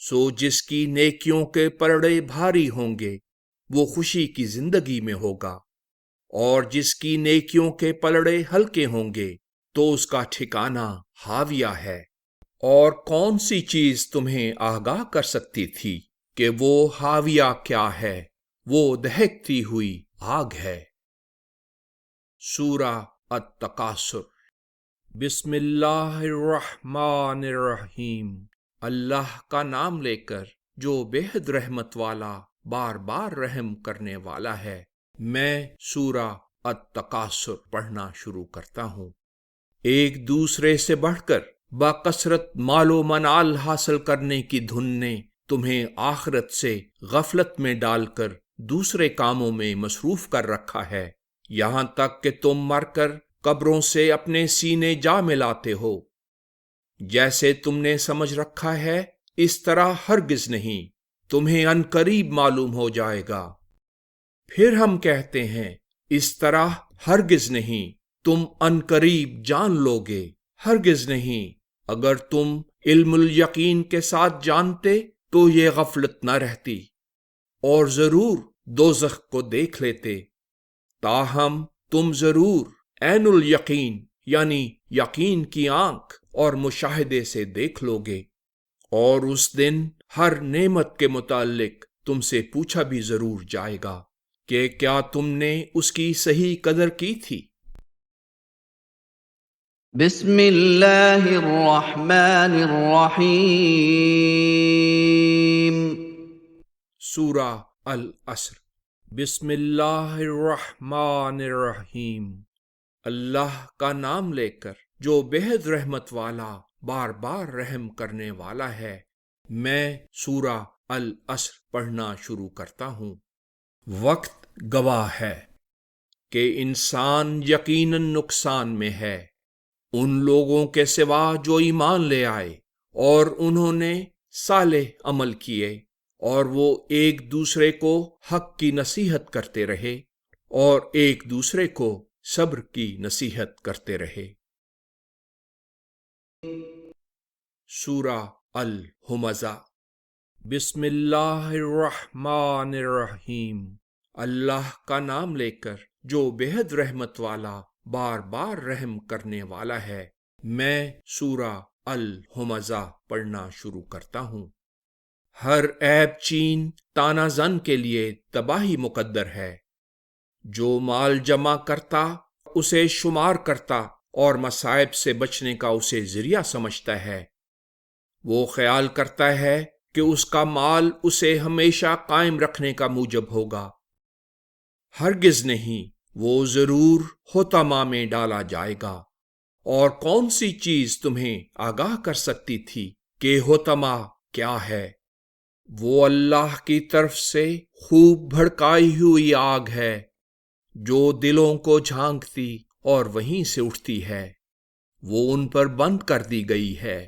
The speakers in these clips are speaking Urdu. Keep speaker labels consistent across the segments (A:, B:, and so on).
A: سو جس کی نیکیوں کے پلڑے بھاری ہوں گے وہ خوشی کی زندگی میں ہوگا، اور جس کی نیکیوں کے پلڑے ہلکے ہوں گے تو اس کا ٹھکانہ ہاویہ ہے۔ اور کون سی چیز تمہیں آگاہ کر سکتی تھی کہ وہ ہاویہ کیا ہے؟ وہ دہکتی ہوئی آگ ہے۔ سورہ التکاثر۔ بسم اللہ الرحمن الرحیم۔ اللہ کا نام لے کر جو بے حد رحمت والا بار بار رحم کرنے والا ہے۔ میں سورہ التکاثر پڑھنا شروع کرتا ہوں۔ ایک دوسرے سے بڑھ کر بکثرت مال و منال حاصل کرنے کی دھن نے تمہیں آخرت سے غفلت میں ڈال کر دوسرے کاموں میں مصروف کر رکھا ہے، یہاں تک کہ تم مر کر قبروں سے اپنے سینے جا ملاتے ہو۔ جیسے تم نے سمجھ رکھا ہے اس طرح ہرگز نہیں، تمہیں عنقریب معلوم ہو جائے گا۔ پھر ہم کہتے ہیں اس طرح ہرگز نہیں، تم عنقریب جان لوگے۔ ہرگز نہیں، اگر تم علم الیقین کے ساتھ جانتے تو یہ غفلت نہ رہتی، اور ضرور دوزخ کو دیکھ لیتے۔ تاہم تم ضرور عین الیقین یعنی یقین کی آنکھ اور مشاہدے سے دیکھ لو گے، اور اس دن ہر نعمت کے متعلق تم سے پوچھا بھی ضرور جائے گا کہ کیا تم نے اس کی صحیح قدر کی تھی۔
B: بسم اللہ الرحمن الرحیم۔
A: سورہ العصر۔ بسم اللہ الرحمن الرحیم۔ اللہ کا نام لے کر جو بے حد رحمت والا بار بار رحم کرنے والا ہے۔ میں سورہ العصر پڑھنا شروع کرتا ہوں۔ وقت گواہ ہے کہ انسان یقیناً نقصان میں ہے، ان لوگوں کے سوا جو ایمان لے آئے اور انہوں نے صالح عمل کیے، اور وہ ایک دوسرے کو حق کی نصیحت کرتے رہے اور ایک دوسرے کو صبر کی نصیحت کرتے رہے۔ سورہ الہمزہ۔ بسم اللہ الرحمن الرحیم۔ اللہ کا نام لے کر جو بے حد رحمت والا بار بار رحم کرنے والا ہے۔ میں سورہ الہمزہ پڑھنا شروع کرتا ہوں۔ ہر عیب چین تانا زن کے لیے تباہی مقدر ہے۔ جو مال جمع کرتا اسے شمار کرتا اور مصائب سے بچنے کا اسے ذریعہ سمجھتا ہے، وہ خیال کرتا ہے کہ اس کا مال اسے ہمیشہ قائم رکھنے کا موجب ہوگا۔ ہرگز نہیں، وہ ضرور حطمہ میں ڈالا جائے گا۔ اور کون سی چیز تمہیں آگاہ کر سکتی تھی کہ حطمہ کیا ہے؟ وہ اللہ کی طرف سے خوب بھڑکائی ہوئی آگ ہے جو دلوں کو جھانکتی اور وہیں سے اٹھتی ہے۔ وہ ان پر بند کر دی گئی ہے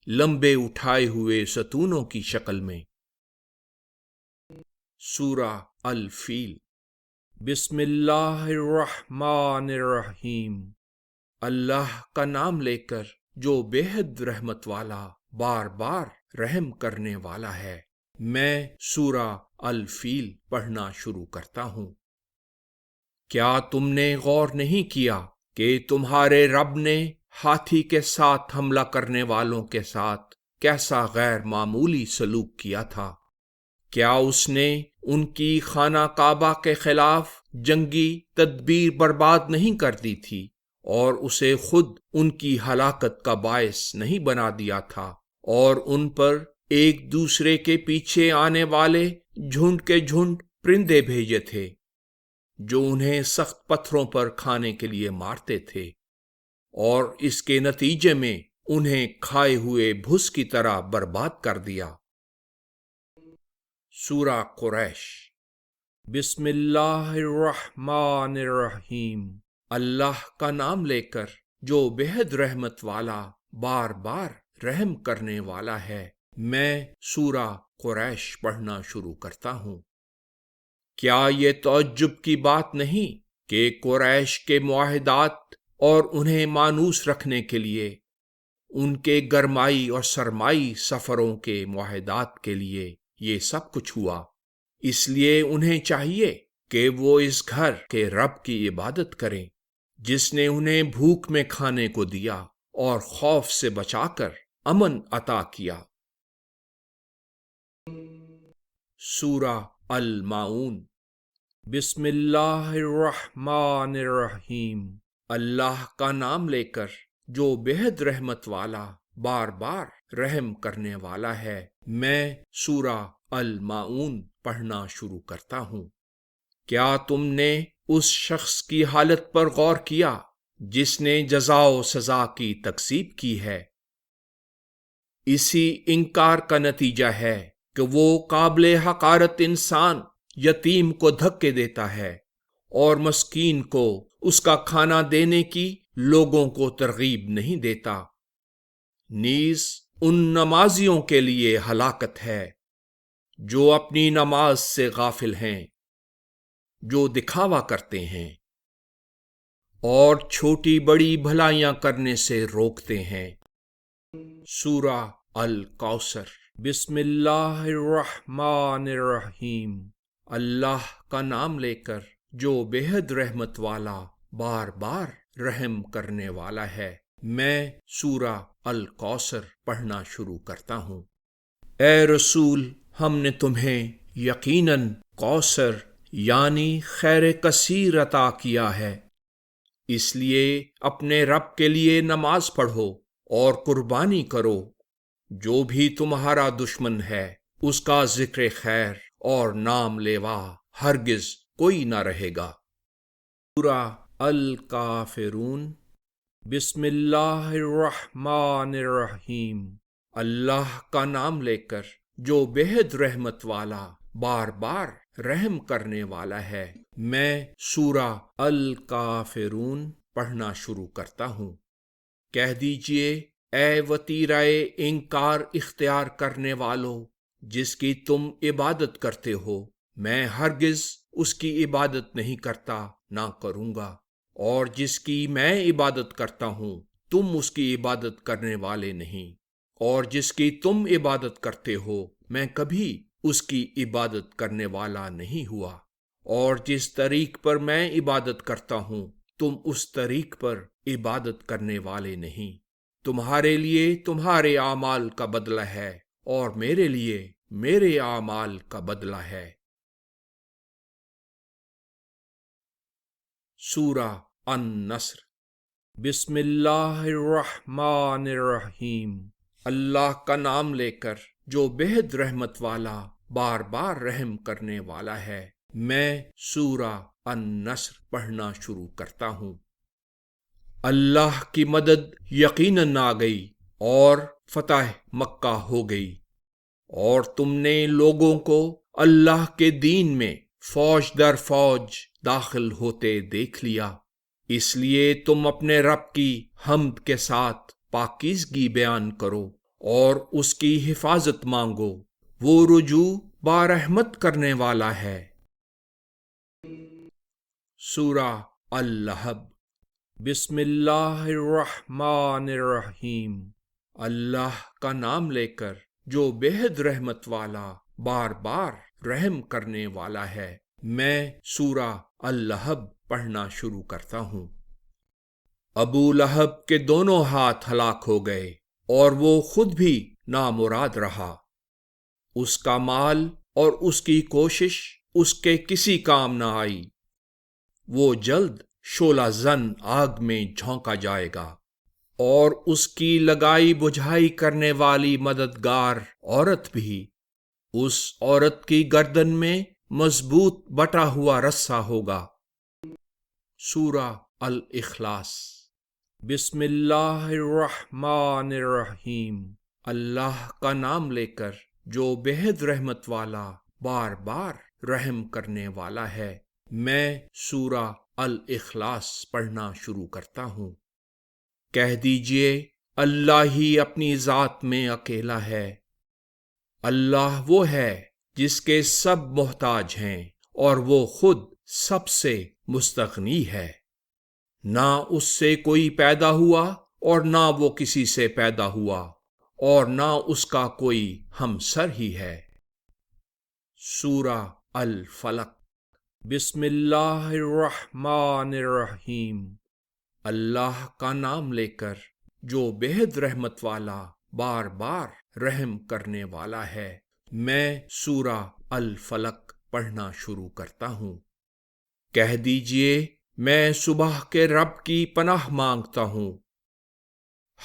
A: لمبے اٹھائے ہوئے ستونوں کی شکل میں۔ سورہ الفیل۔ بسم اللہ الرحمن الرحیم۔ اللہ کا نام لے کر جو بے حد رحمت والا بار بار رحم کرنے والا ہے۔ میں سورہ الفیل پڑھنا شروع کرتا ہوں۔ کیا تم نے غور نہیں کیا کہ تمہارے رب نے ہاتھی کے ساتھ حملہ کرنے والوں کے ساتھ کیسا غیر معمولی سلوک کیا تھا؟ کیا اس نے ان کی خانہ کعبہ کے خلاف جنگی تدبیر برباد نہیں کر دی تھی اور اسے خود ان کی ہلاکت کا باعث نہیں بنا دیا تھا، اور ان پر ایک دوسرے کے پیچھے آنے والے جھنڈ کے جھنڈ پرندے بھیجے تھے جو انہیں سخت پتھروں پر کھانے کے لیے مارتے تھے، اور اس کے نتیجے میں انہیں کھائے ہوئے بھس کی طرح برباد کر دیا۔ سورہ قریش۔ بسم اللہ الرحمن الرحیم۔ اللہ کا نام لے کر جو بے حد رحمت والا بار بار رحم کرنے والا ہے۔ میں سورہ قریش پڑھنا شروع کرتا ہوں۔ کیا یہ تعجب کی بات نہیں کہ قریش کے معاہدات اور انہیں مانوس رکھنے کے لیے ان کے گرمائی اور سرمائی سفروں کے معاہدات کے لیے یہ سب کچھ ہوا۔ اس لیے انہیں چاہیے کہ وہ اس گھر کے رب کی عبادت کریں جس نے انہیں بھوک میں کھانے کو دیا اور خوف سے بچا کر امن عطا کیا۔ سورہ الماعون۔ بسم اللہ الرحمن الرحیم۔ اللہ کا نام لے کر جو بےحد رحمت والا بار بار رحم کرنے والا ہے۔ میں سورہ الماعون پڑھنا شروع کرتا ہوں۔ کیا تم نے اس شخص کی حالت پر غور کیا جس نے جزا و سزا کی تکذیب کی ہے؟ اسی انکار کا نتیجہ ہے کہ وہ قابل حقارت انسان یتیم کو دھکے دیتا ہے اور مسکین کو اس کا کھانا دینے کی لوگوں کو ترغیب نہیں دیتا۔ نیز ان نمازیوں کے لیے ہلاکت ہے جو اپنی نماز سے غافل ہیں، جو دکھاوا کرتے ہیں اور چھوٹی بڑی بھلائیاں کرنے سے روکتے ہیں۔ سورہ الکوثر۔ بسم اللہ الرحمن الرحیم۔ اللہ کا نام لے کر جو بےحد رحمت والا بار بار رحم کرنے والا ہے۔ میں سورہ الکوثر پڑھنا شروع کرتا ہوں۔ اے رسول، ہم نے تمہیں یقیناً کوثر یعنی خیر کثیر عطا کیا ہے، اس لیے اپنے رب کے لیے نماز پڑھو اور قربانی کرو۔ جو بھی تمہارا دشمن ہے اس کا ذکر خیر اور نام لیوا ہرگز کوئی نہ رہے گا۔ سورہ الکافرون۔ بسم اللہ الرحمن الرحیم۔ اللہ کا نام لے کر جو بےحد رحمت والا بار بار رحم کرنے والا ہے۔ میں سورہ الکافرون پڑھنا شروع کرتا ہوں۔ کہہ دیجئے اے وتیرۂ انکار اختیار کرنے والو جس کی تم عبادت کرتے ہو، میں ہرگز اس کی عبادت نہیں کرتا نہ کروں گا، اور جس کی میں عبادت کرتا ہوں تم اس کی عبادت کرنے والے نہیں، اور جس کی تم عبادت کرتے ہو میں کبھی اس کی عبادت کرنے والا نہیں ہوا، اور جس طریق پر میں عبادت کرتا ہوں تم اس طریق پر عبادت کرنے والے نہیں۔ تمہارے لیے تمہارے اعمال کا بدلہ ہے اور میرے لیے میرے اعمال کا بدلہ ہے۔ سورہ النصر۔ بسم اللہ الرحمن الرحیم۔ اللہ کا نام لے کر جو بےحد رحمت والا بار بار رحم کرنے والا ہے۔ میں سورہ النصر پڑھنا شروع کرتا ہوں۔ اللہ کی مدد یقیناً آ گئی اور فتح مکہ ہو گئی، اور تم نے لوگوں کو اللہ کے دین میں فوج در فوج داخل ہوتے دیکھ لیا، اس لیے تم اپنے رب کی حمد کے ساتھ پاکیزگی بیان کرو اور اس کی حفاظت مانگو، وہ رجوع بارحمت کرنے والا ہے۔ سورہ اللہب۔ بسم اللہ الرحمن الرحیم۔ اللہ کا نام لے کر جو بےحد رحمت والا بار بار رحم کرنے والا ہے۔ میں سورہ اللہب پڑھنا شروع کرتا ہوں۔ ابو لہب کے دونوں ہاتھ ہلاک ہو گئے اور وہ خود بھی نامراد رہا۔ اس کا مال اور اس کی کوشش اس کے کسی کام نہ آئی۔ وہ جلد شعلہ زن آگ میں جھونکا جائے گا، اور اس کی لگائی بجھائی کرنے والی مددگار عورت بھی اس عورت کی گردن میں مضبوط بٹا ہوا رسا ہوگا۔ سورہ الاخلاص۔ بسم اللہ الرحمن الرحیم۔ اللہ کا نام لے کر جو بےحد رحمت والا بار بار رحم کرنے والا ہے۔ میں سورہ الاخلاص پڑھنا شروع کرتا ہوں۔ کہہ دیجئے اللہ ہی اپنی ذات میں اکیلا ہے۔ اللہ وہ ہے جس کے سب محتاج ہیں اور وہ خود سب سے مستغنی ہے۔ نہ اس سے کوئی پیدا ہوا اور نہ وہ کسی سے پیدا ہوا اور نہ اس کا کوئی ہمسر ہی ہے۔ سورہ الفلق۔ بسم اللہ الرحمن الرحیم۔ اللہ کا نام لے کر جو بےحد رحمت والا بار بار رحم کرنے والا ہے۔ میں سورہ الفلق پڑھنا شروع کرتا ہوں۔ کہہ دیجئے میں صبح کے رب کی پناہ مانگتا ہوں،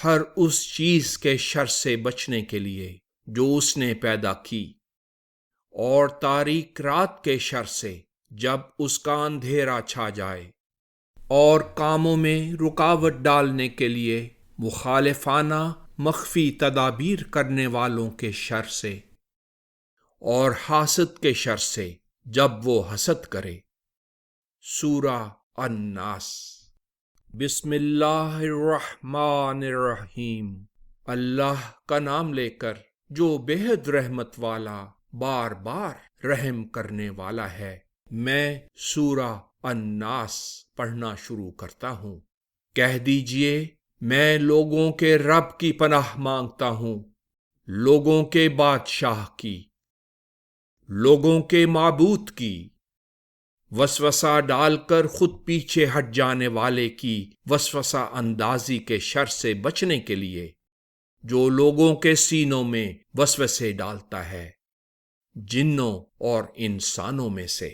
A: ہر اس چیز کے شر سے بچنے کے لیے جو اس نے پیدا کی، اور تاریک رات کے شر سے جب اس کا اندھیرا چھا جائے، اور کاموں میں رکاوٹ ڈالنے کے لیے مخالفانہ مخفی تدابیر کرنے والوں کے شر سے، اور حاسد کے شر سے جب وہ حسد کرے۔ سورہ الناس۔ بسم اللہ الرحمن الرحیم۔ اللہ کا نام لے کر جو بےحد رحمت والا بار بار رحم کرنے والا ہے۔ میں سورہ الناس پڑھنا شروع کرتا ہوں۔ کہہ دیجئے میں لوگوں کے رب کی پناہ مانگتا ہوں، لوگوں کے بادشاہ کی، لوگوں کے معبود کی، وسوسہ ڈال کر خود پیچھے ہٹ جانے والے کی وسوسہ اندازی کے شر سے بچنے کے لیے، جو لوگوں کے سینوں میں وسوسے ڈالتا ہے، جنوں اور انسانوں میں سے۔